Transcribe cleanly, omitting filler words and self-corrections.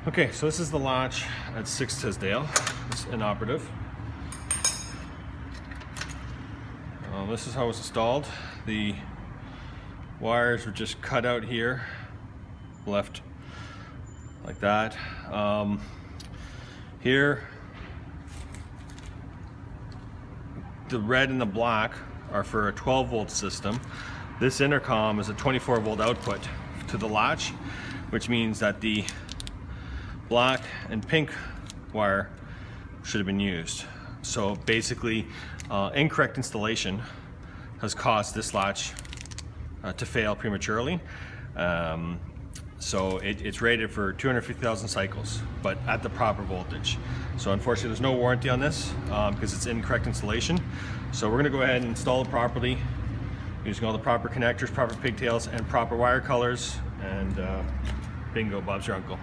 Okay, so this is the latch at 6 Tisdale. It's inoperative. This is how it was installed. The wires were just cut out here, left like that. Here, the red and the black are for a 12-volt system. This intercom is a 24-volt output to the latch, which means that the black and pink wire should have been used. So basically, incorrect installation has caused this latch to fail prematurely. So it's rated for 250,000 cycles, but at the proper voltage. So unfortunately, there's no warranty on this because it's incorrect installation. So we're gonna go ahead and install it properly using all the proper connectors, proper pigtails, and proper wire colors, and bingo, Bob's your uncle.